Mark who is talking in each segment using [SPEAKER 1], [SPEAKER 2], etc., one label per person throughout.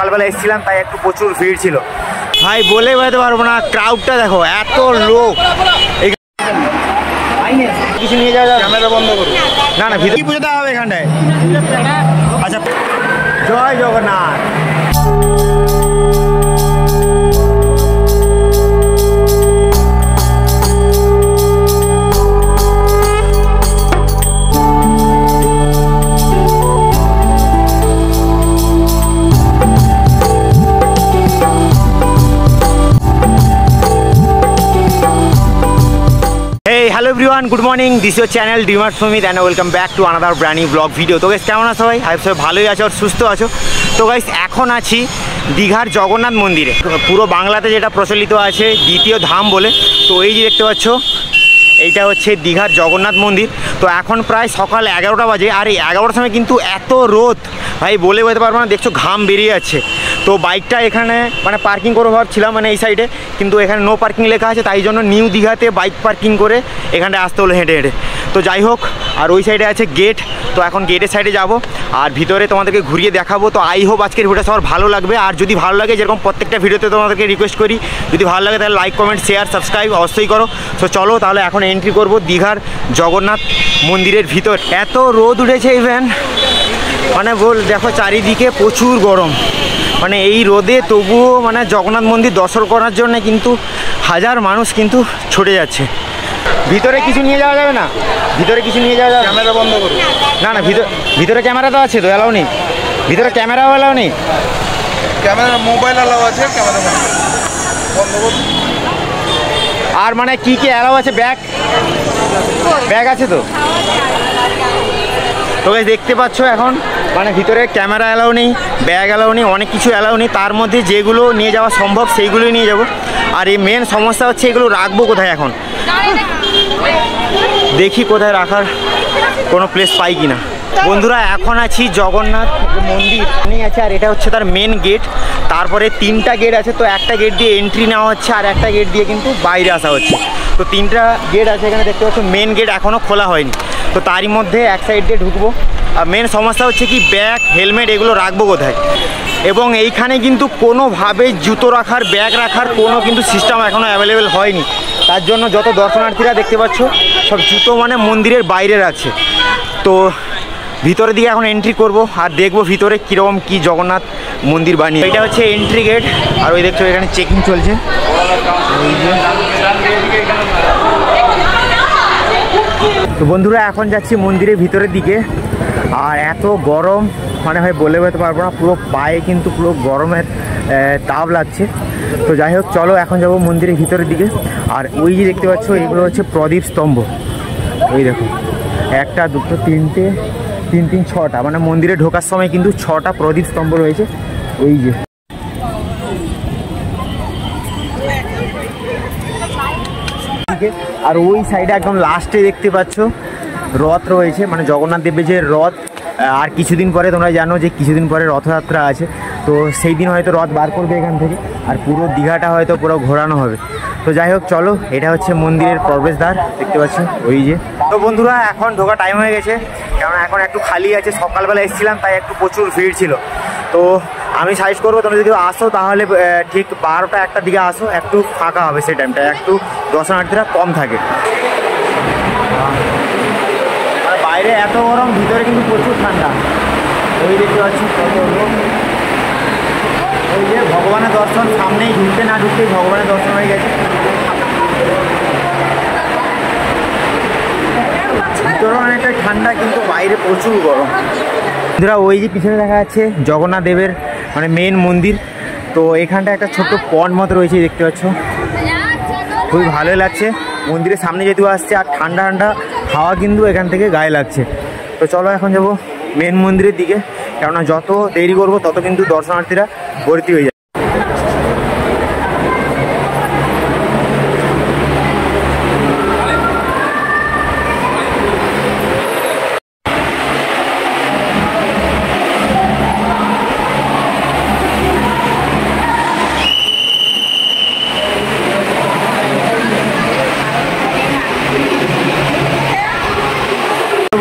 [SPEAKER 1] সকালবেলা এসেছিলাম তাই একটু প্রচুর ভিড় ছিল ভাই, বলে বোঝাতে পারবো না। ক্রাউডটা দেখো, এত লোক। কিছু নিয়ে যাওয়া যাবে? ক্যামেরা বন্ধ করো। না না, ভিতরে পুজোতে হবে এখানটায়। আচ্ছা, জয় Jagannath. Hello everyone, good morning, this your channel DMart Sumit and welcome back to another brand new blog video. तो गाइस केमन आছো ভাই? সবাই ভালোই আছো আর সুস্থ আছো। তো গাইস এখন আছি দীঘার জগন্নাথ মন্দিরে। পুরো বাংলাতে যেটা প্রচলিত আছে দ্বিতীয় ধাম বলে। তো এই যে দেখতে পাচ্ছ, এইটা হচ্ছে দীঘার জগন্নাথ মন্দির। তো এখন প্রায় সকাল 11টা বাজে, আর এই 11টার সময় কিন্তু এত রোদ ভাই, বলে বোঝাতে পারবো না। দেখছো ঘাম বেরিয়ে যাচ্ছে। তো বাইকটা এখানে মানে পার্কিং করে ভাবছিলাম, মানে এই সাইডে, কিন্তু এখানে নো পার্কিং লেখা আছে, তাই জন্য নিউ দীঘাতে বাইক পার্কিং করে এখানটায় আসতে হলো হেঁটে হেঁটে। তো যাই হোক, আর ওই সাইডে আছে গেট। তো এখন গেটের সাইডে যাব আর ভিতরে তোমাদেরকে ঘুরিয়ে দেখাবো। তো আই হোপ আজকের ভিডিওটা সবার ভালো লাগবে। আর যদি ভালো লাগে, যেরকম প্রত্যেকটা ভিডিওতে তোমাদেরকে রিকোয়েস্ট করি, যদি ভালো লাগে তাহলে লাইক, কমেন্ট, শেয়ার, সাবস্ক্রাইব অবশ্যই করো। তো চলো তাহলে এখন এন্ট্রি করব দীঘার জগন্নাথ মন্দিরের ভিতর। এত রোদ উঠেছে ইভেন, মানে বল দেখো চারিদিকে প্রচুর গরম। মানে এই রোদে তবুও মানে জগন্নাথ মন্দির দর্শন করার জন্য কিন্তু হাজার মানুষ কিন্তু ছুটে যাচ্ছে। ভিতরে কিছু নিয়ে যাওয়া যাবে না? ভিতরে কিছু নিয়ে যাওয়া যাবে? ক্যামেরা বন্ধ করো। না না, ভিতরে ক্যামেরা তো আছে, তো অ্যালাউ নেই। ভিতরে ক্যামেরাও অ্যালাউ নেই।
[SPEAKER 2] ক্যামেরা মোবাইল অ্যালাউ আছে, ক্যামেরা বন্ধ করো।
[SPEAKER 1] আর মানে কি কি অ্যালাউ আছে? ব্যাগ আছে তো? তো গাইস দেখতে পাচ্ছ এখন মানে ভিতরে ক্যামেরা অ্যালাউ নেই, ব্যাগ অ্যালাউ নেই, অনেক কিছু অ্যালাউ নেই। তার মধ্যে যেগুলো নিয়ে যাওয়া সম্ভব সেইগুলোই নিয়ে যাব। আর এই মেন সমস্যা হচ্ছে এগুলো রাখবো কোথায় এখন। দেখি কোথায় রাখার কোনো প্লেস পাই কি না। বন্ধুরা এখন আছি জগন্নাথ মন্দির নিয়ে আছে, আর এটা হচ্ছে তার মেন গেট। তারপরে 3টা গেট আছে, তো একটা গেট দিয়ে এন্ট্রি নেওয়া হচ্ছে আর একটা গেট দিয়ে কিন্তু বাইরে আসা হচ্ছে। তো 3টা গেট আছে এখানে দেখতে পাচ্ছ। মেন গেট এখনও খোলা হয়নি, তো তারই মধ্যে এক সাইড দিয়ে ঢুকবো। আর মেন সমস্যা হচ্ছে কি ব্যাগ, হেলমেট এগুলো রাখবো কোথায়। এবং এইখানে কিন্তু কোনোভাবে জুতো রাখার, ব্যাগ রাখার কোনো কিন্তু সিস্টেম এখনও অ্যাভেলেবেল হয়নি। তার জন্য যত দর্শনার্থীরা দেখতে পাচ্ছ সব জুতো মানে মন্দিরের বাইরে রাখছে। তো ভিতরের দিকে এখন এন্ট্রি করব আর দেখবো ভিতরে কীরকম কি জগন্নাথ মন্দির বানিয়ে। এটা হচ্ছে এন্ট্রি গেট, আর ওই দেখছো এখানে চেকিং চলছে। তো বন্ধুরা এখন যাচ্ছি মন্দিরের ভিতরের দিকে, আর এত গরম মানে ভাই বলে বোঝাতে পারবো না। পুরো পায়ে কিন্তু পুরো গরমের তাপ লাগছে। তো যাই হোক চলো এখন যাবো মন্দিরের ভিতরের দিকে। আর ওই যে দেখতে পাচ্ছ এগুলো হচ্ছে প্রদীপ স্তম্ভ। ওই দেখো 1, 2, 3, 3, 6টা, মানে মন্দিরে ঢোকার সময় কিন্তু 6টা প্রদীপ স্তম্ভ রয়েছে। ওই যে আর ওই সাইডে একদম লাস্টে দেখতে পাচ্ছ রথ রয়েছে, মানে জগন্নাথ দেবের যে রথ। আর কিছুদিন পরে তোমরা জানো যে কিছুদিন পরে রথযাত্রা আছে, তো সেই দিন হয়তো রথ বার করবে এখান থেকে, আর পুরো দীঘাটা হয়তো পুরো ঘোরানো হবে। তো যাই হোক চলো, এটা হচ্ছে মন্দিরের প্রবেশদ্বার দেখতে পাচ্ছ ওই যে। তো বন্ধুরা এখন ঢোকা টাইম হয়ে গেছে, কারণ এখন একটু খালি আছে। সকালবেলা এসেছিলাম তাই একটু প্রচুর ভিড় ছিল। তো আমি সাজেস্ট করবো তোমরা যদি আসো তাহলে ঠিক 12টা 1টার দিকে আসো, একটু ফাঁকা হবে সেই টাইমটা, একটু দর্শনার্থীরা কম থাকে। আর বাইরে এত গরম, ভিতরে কিন্তু প্রচুর ঠান্ডা। ওই দেখতে পাচ্ছি কত লোক। ওই যে ভগবানের দর্শন সামনেই, ঢুকতে না ঢুকতেই ভগবানের দর্শন হয়ে গেছে। ভিতরে অনেকটা ঠান্ডা, কিন্তু বাইরে প্রচুর গরম। বন্ধুরা ওই যে পিছনে দেখা যাচ্ছে জগন্নাথ দেবের মানে মেন মন্দির। তো এখানটা একটা ছোট্ট পন্ড মতো রয়েছে দেখতে পাচ্ছ, খুবই ভালোই লাগছে। মন্দিরের সামনে যেহেতু আসছে আর ঠান্ডা ঠান্ডা হাওয়া কিন্তু এখান থেকে গায়ে লাগছে। তো চলো এখন যাবো মেন মন্দিরের দিকে, কেননা যত দেরি করবো তত কিন্তু দর্শনার্থীরা ভর্তি হয়ে যায়।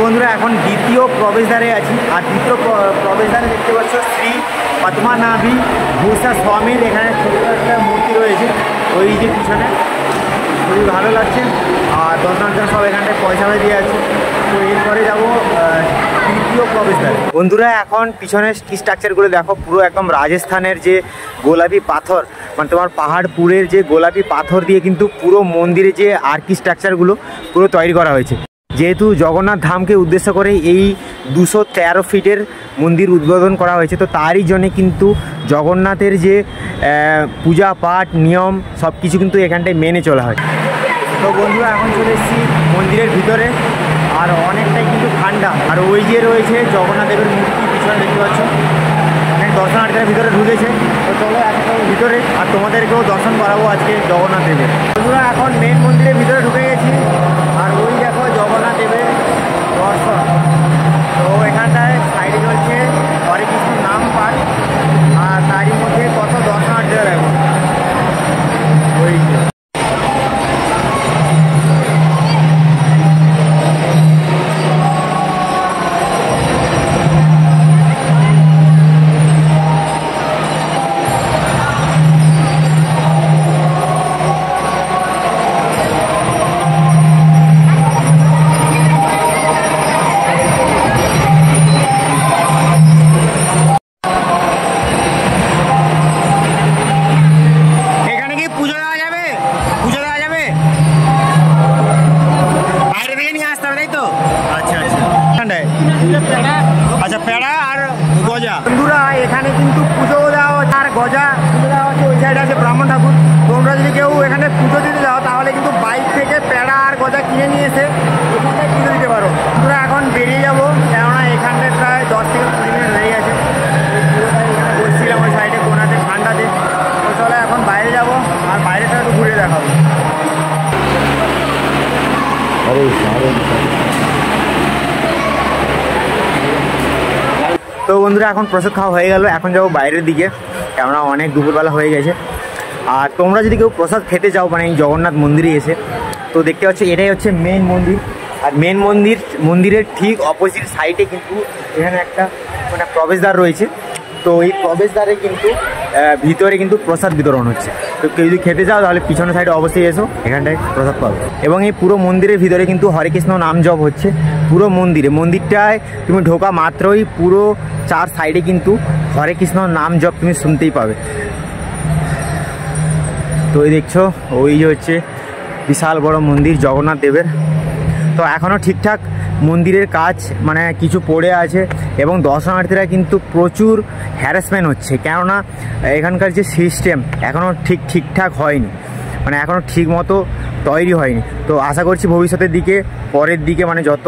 [SPEAKER 1] বন্ধুরা এখন দ্বিতীয় প্রবেশদ্বারে আছি, আর দ্বিতীয় প্রবেশদ্বারে দেখতে পাচ্ছ শ্রী পদ্মনাভী ভূষা স্বামীর এখানে ছোট একটা মূর্তি রয়েছে, ওই যে পিছনে খুবই ভালো লাগছে। আর দর্শনার্থীরা সব এখানটায় পয়সা দিয়ে আছে। তো এরপরে যাবো তৃতীয় প্রবেশদ্বার। বন্ধুরা এখন পিছনের স্ট্রাকচারগুলো দেখো, পুরো একদম রাজস্থানের যে গোলাপি পাথর, মানে তোমার পাহাড়পুরের যে গোলাপি পাথর দিয়ে কিন্তু পুরো মন্দিরে যে আর্কি স্ট্রাকচারগুলো পুরো তৈরি করা হয়েছে। যেহেতু জগন্নাথ ধামকে উদ্দেশ্য করে এই 213 ফিটের মন্দির উদ্বোধন করা হয়েছে, তো তারই জন্য কিন্তু জগন্নাথের যে পূজা পাঠ নিয়ম সব কিছু কিন্তু এখানটায় মেনে চলা হয়। তো বন্ধুরা এখন চলে এসেছি মন্দিরের ভিতরে, আর অনেকটাই কিন্তু ঠান্ডা। আর ওই যে রয়েছে জগন্নাথ দেবের মূর্তি পিছনে দেখতে পাচ্ছ, অনেক দর্শনার্থীরা ভিতরে ঢুকেছে। তো চলো এখন ভিতরে, আর তোমাদেরকেও দর্শন করাবো আজকে জগন্নাথ দেবের। বন্ধুরা এখন মেন মন্দিরের ভিতরে ঢুকে গেছি, আর ওই দেখো জগন্নাথ দেবের দর্শন। তো এখানটায় সাইডে চলছে হরে কৃষ্ণ নাম পাঠ, আর তারই মধ্যে কত দর্শনার্থীরা দেখো ওই আচ্ছা পেড়া আর গজা। বন্ধুরা এখানে কিন্তু পুজো দেওয়া হচ্ছে, আর গজা পুজো দেওয়া হচ্ছে ওই সাইডে আছে ব্রাহ্মণ ঠাকুর। তোমরা যদি কেউ এখানে পুজো দিতে যাও তাহলে কিন্তু বাইক থেকে পেড়া আর গজা কিনে নিয়ে এসে এখানটায় পুজো দিতে পারো। তোমরা এখন বেরিয়ে যাবো, কেননা এখানটায় প্রায় 10 থেকে 20 মিনিট হয়ে গেছে। এখানে বসছিলাম ওই সাইডে কোনাতে ঠান্ডাতে। তো চলো এখন বাইরে যাবো, আর বাইরেটা একটু ঘুরে দেখাবো। তো বন্ধুরা এখন প্রসাদ খাওয়া হয়ে গেল, এখন যাবো বাইরের দিকে, কেননা অনেক দুপুরবেলা হয়ে গেছে। আর তোমরা যদি কেউ প্রসাদ খেতে চাও মানে এই জগন্নাথ মন্দিরে এসে, তো দেখতে পাচ্ছ এটাই হচ্ছে মেন মন্দির। আর মেন মন্দিরের ঠিক অপোজিট সাইডে কিন্তু এখানে একটা মানে প্রবেশদ্বার রয়েছে। তো এই প্রবেশদ্বারে কিন্তু ভিতরে কিন্তু প্রসাদ বিতরণ হচ্ছে। তো কেউ যদি খেতে চাও তাহলে পিছনের সাইডে অবশ্যই এসো, এখানটায় প্রসাদ পাবে। এবং এই পুরো মন্দিরের ভিতরে কিন্তু হরে কৃষ্ণ নাম জপ হচ্ছে পুরো মন্দিরটায় তুমি ঢোকা মাত্রই পুরো 4 সাইডে কিন্তু হরে কৃষ্ণ নাম জপ তুমি শুনতেই পাবে। তো এই দেখছো ওই হচ্ছে বিশাল বড় মন্দির জগন্নাথ দেবের। তো এখনও ঠিকঠাক মন্দিরের কাজ মানে কিছু পড়ে আছে, এবং দর্শনার্থীরা কিন্তু প্রচুর হ্যারাসমেন্ট হচ্ছে, কেননা এখানকার যে সিস্টেম এখনও ঠিকঠাক হয়নি, মানে এখনও ঠিক মতো তৈরি হয়নি। তো আশা করছি ভবিষ্যতের দিকে পরের দিকে মানে যত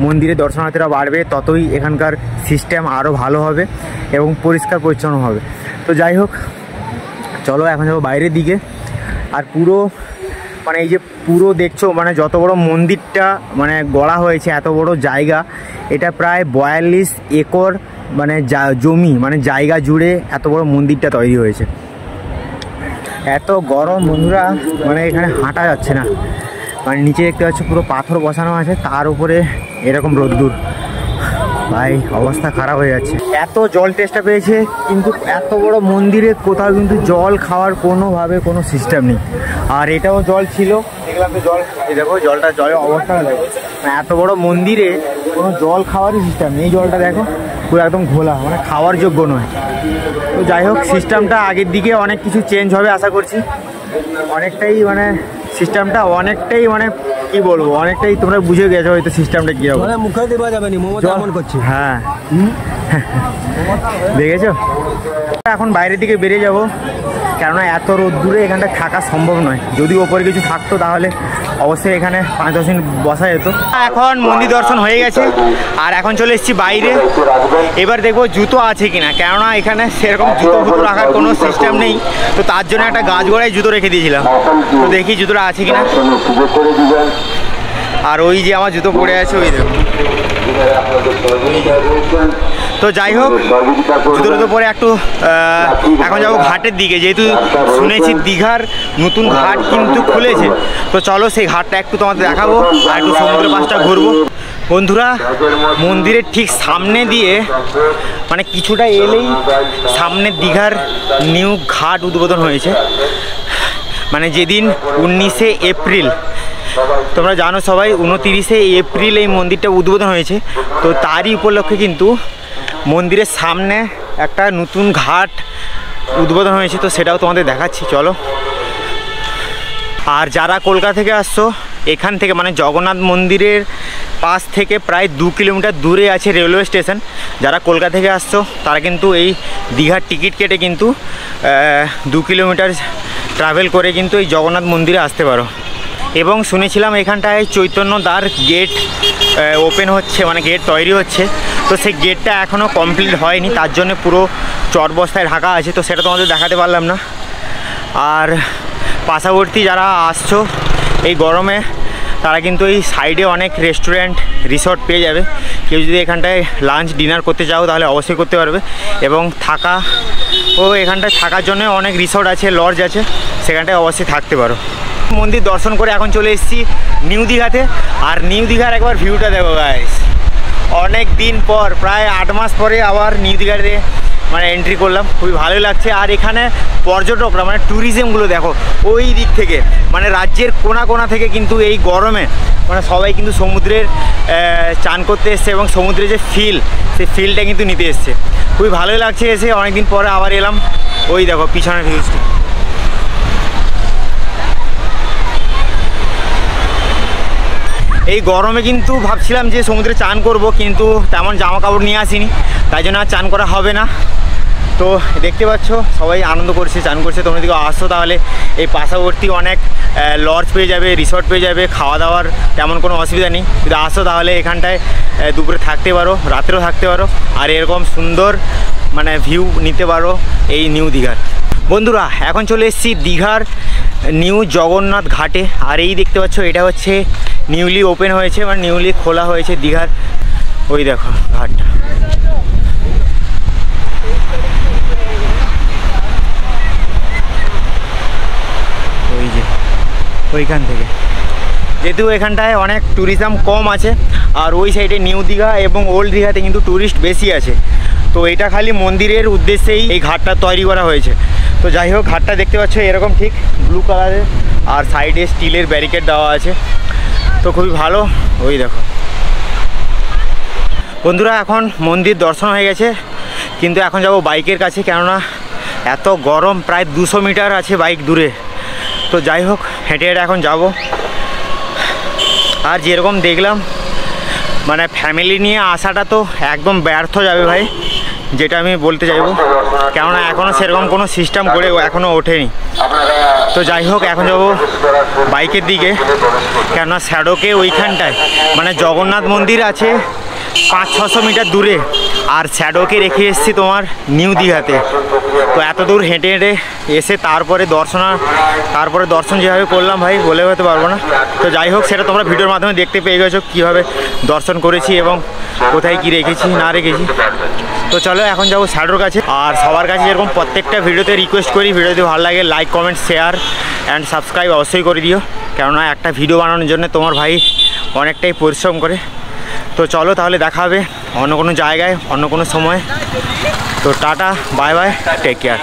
[SPEAKER 1] মন্দিরে দর্শনার্থীরা বাড়বে ততই এখানকার সিস্টেম আরও ভালো হবে এবং পরিষ্কার পরিচ্ছন্ন হবে। তো যাই হোক চলো এখন যাবো বাইরের দিকে। আর পুরো মানে এই যে পুরো দেখছো মানে যত বড় মন্দিরটা মানে গড়া হয়েছে, এত বড় জায়গা, এটা প্রায় 42 একর মানে জমি মানে জায়গা জুড়ে এত বড় মন্দিরটা তৈরি হয়েছে। এত গরম বন্ধুরা, মানে এখানে হাঁটা যাচ্ছে না। মানে নিচে দেখতে পাচ্ছ পুরো পাথর বসানো আছে, তার উপরে এরকম রোদ্দুর, ভাই অবস্থা খারাপ হয়ে যাচ্ছে। এত জল টেস্টটা পেয়েছে, কিন্তু এত বড় মন্দিরে কোথাও কিন্তু জল খাওয়ার কোনোভাবে কোনো সিস্টেম নেই। আর এটাও জল ছিল, দেখলাম তো জল, এই দেখো জলের অবস্থা দেখো, এত বড় মন্দিরে কোনো জল খাওয়ারই সিস্টেম নেই। এই জলটা দেখো পুরো একদম ঘোলা, মানে খাওয়ার যোগ্য নয়। তো যাই হোক সিস্টেমটা আগের দিকে অনেক কিছু চেঞ্জ হবে আশা করছি, অনেকটাই মানে সিস্টেমটা অনেকটাই মানে কি বলবো, অনেকটাই তোমরা বুঝে গেছো হয়তো সিস্টেমটা কি হবে।
[SPEAKER 3] মুখে দেওয়া যাবে না, মোমো কেমন করছে।
[SPEAKER 1] হ্যাঁ দেখেছো। এখন বাইরের দিকে বেরিয়ে যাব, কেননা এত রোদ্দুরে এখানটা থাকা সম্ভব নয়। যদি ওপরে কিছু থাকতো তাহলে অবশ্যই এখানে 5-10 মিনিট বসা যেত। এখন মন্দির দর্শন হয়ে গেছে, আর এখন চলে এসেছি বাইরে। এবার দেখবো জুতো আছে কিনা, কেননা এখানে সেরকম জুতো রাখার কোনো সিস্টেম নেই। তো তার জন্য একটা গাছ গোড়ায় জুতো রেখে দিয়েছিলাম, তো দেখি জুতোটা আছে কিনা। আর ওই যে আমার জুতো পড়ে আছে ওই দেখো। তো যাই হোক জুতো পরে একটু এখন যাবো ঘাটের দিকে, যেহেতু শুনেছি দীঘার নতুন ঘাট কিন্তু খুলেছে। তো চলো সেই ঘাটটা একটু তোমাদের দেখাবো, আর একটু সমুদ্রের পাশটা ঘুরবো। বন্ধুরা মন্দিরের ঠিক সামনে দিয়ে মানে কিছুটা এলেই সামনে দীঘার নিউ ঘাট উদ্বোধন হয়েছে। মানে যেদিন 19শে এপ্রিল, তোমরা জানো সবাই 29শে এপ্রিল এই মন্দিরটা উদ্বোধন হয়েছে। তো তারই উপলক্ষে কিন্তু মন্দিরের সামনে একটা নতুন ঘাট উদ্বোধন হয়েছে, তো সেটাও তোমাদের দেখাচ্ছি চলো। আর যারা কলকাতা থেকে আসছো, এখান থেকে মানে জগন্নাথ মন্দিরের পাশ থেকে প্রায় 2 কিলোমিটার দূরে আছে রেলওয়ে স্টেশন। যারা কলকাতা থেকে আসছো তারা কিন্তু এই দীঘার টিকিট কেটে কিন্তু 2 কিলোমিটার ট্রাভেল করে কিন্তু এই জগন্নাথ মন্দিরে আসতে পারো। এবং শুনেছিলাম এখানটায় চৈতন্য দ্বার গেট ওপেন হচ্ছে, মানে গেট তৈরি হচ্ছে। তো সেই গেটটা এখনও কমপ্লিট হয়নি, তার জন্য পুরো চটবস্তায় ঢাকা আছে, তো সেটা তোমাদের দেখাতে পারলাম না। আর পার্শ্ববর্তী যারা আসছো এই গরমে, তারা কিন্তু এই সাইডে অনেক রেস্টুরেন্ট রিসর্ট পেয়ে যাবে। কেউ যদি এখানটায় লাঞ্চ ডিনার করতে চাও তাহলে অবশ্যই করতে পারবে। এবং থাকা ও এখানটায় থাকার জন্য অনেক রিসর্ট আছে, লজ আছে, সেখানটায় অবশ্যই থাকতে পারো। মন্দির দর্শন করে এখন চলে এসেছি নিউ দীঘাতে। আর নিউ দীঘার একবার ভিউটা দেখো গাইস, অনেক দিন পর প্রায় 8 মাস পরে আবার নিউ দীঘাতে মানে এন্ট্রি করলাম, খুবই ভালোই লাগছে। আর এখানে পর্যটকরা মানে ট্যুরিজমগুলো দেখো ওই দিক থেকে, মানে রাজ্যের কোনা কোনা থেকে কিন্তু এই গরমে মানে সবাই কিন্তু সমুদ্রের চান করতে এসছে এবং সমুদ্রের যে সেই ফিলটা কিন্তু নিতে এসছে। খুবই ভালোই লাগছে এসে, অনেকদিন পরে আবার এলাম। ওই দেখো পিছনের ভিউজটা। এই গরমে কিন্তু ভাবছিলাম যে সমুদ্রে চান করব, কিন্তু তেমন জামা কাপড় নিয়ে আসিনি, তাই জন্য আর চান করা হবে না। তো দেখতে পাচ্ছ সবাই আনন্দ করছে, চান করছে। তোমরা যদি আসো তাহলে এই পার্শ্ববর্তী অনেক লজ পেয়ে যাবে, রিসর্ট পেয়ে যাবে, খাওয়া দাওয়ার তেমন কোনো অসুবিধা নেই। যদি আসো তাহলে এখানটায় দুপুরে থাকতে পারো, রাত্রেও থাকতে পারো, আর এরকম সুন্দর মানে ভিউ নিতে পারো এই নিউ দীঘার। বন্ধুরা এখন চলে এসেছি দীঘার নিউ জগন্নাথ ঘাটে। আর এই দেখতে পাচ্ছ এটা হচ্ছে নিউলি ওপেন হয়েছে, মানে নিউলি খোলা হয়েছে দীঘার। ওই দেখো ঘাটটা, ওই যে ওইখান থেকে। যেহেতু এখানটায় অনেক ট্যুরিজম কম আছে, আর ওই সাইডে নিউ দীঘা এবং ওল্ড দীঘাতে কিন্তু ট্যুরিস্ট বেশি আছে, তো এটা খালি মন্দিরের উদ্দেশ্যেই এই ঘাটটা তৈরি করা হয়েছে। তো যাই হোক, ঘাটটা দেখতে পাচ্ছ এরকম ঠিক ব্লু কালারের, আর সাইডে স্টিলের ব্যারিকেড দেওয়া আছে, তো খুবই ভালো। ওই দেখো বন্ধুরা এখন মন্দির দর্শন হয়ে গেছে, কিন্তু এখন যাব বাইকের কাছে, কেননা এত গরম, প্রায় 200 মিটার আছে বাইক দূরে। তো যাই হোক, হেঁটে হেঁটে এখন যাব। আর যেরকম দেখলাম মানে ফ্যামিলি নিয়ে আসাটা তো একদম ব্যর্থ যাবে ভাই, যেটা আমি বলতে চাইবো, কেননা এখনও সেরকম কোনো সিস্টেম করে এখনও ওঠেনি। তো যাই হোক, এখন যাবো বাইকের দিকে, কেননা শ্যাডোকে ওইখানটায় মানে জগন্নাথ মন্দির আছে 500-600 মিটার দূরে, আর শ্যাডোকে রেখে এসেছি তোমার নিউ দীঘাতে। তো এত দূর হেঁটে হেঁটে এসে তারপরে দর্শন যেভাবে করলাম ভাই বলে হতে পারবো না। তো যাই হোক, সেটা তোমরা ভিডিওর মাধ্যমে দেখতে পেয়ে গেছো কীভাবে দর্শন করেছি এবং কোথায় কি রেখেছি না রেখেছি। তো চলো এখন যাবো শ্যাডোর কাছে। আর সবার কাছে যেরকম প্রত্যেকটা ভিডিওতে রিকোয়েস্ট করি, ভিডিও যদি ভালো লাগে like, comment, share and subscribe অবশ্যই করে দিও, কেননা একটা ভিডিও বানানোর জন্য তোমার ভাই অনেকটাই পরিশ্রম করে। তো চলো তাহলে দেখা হবে অন্য কোনো জায়গায়, অন্য কোনো সময়। তো tata, bye bye, take care.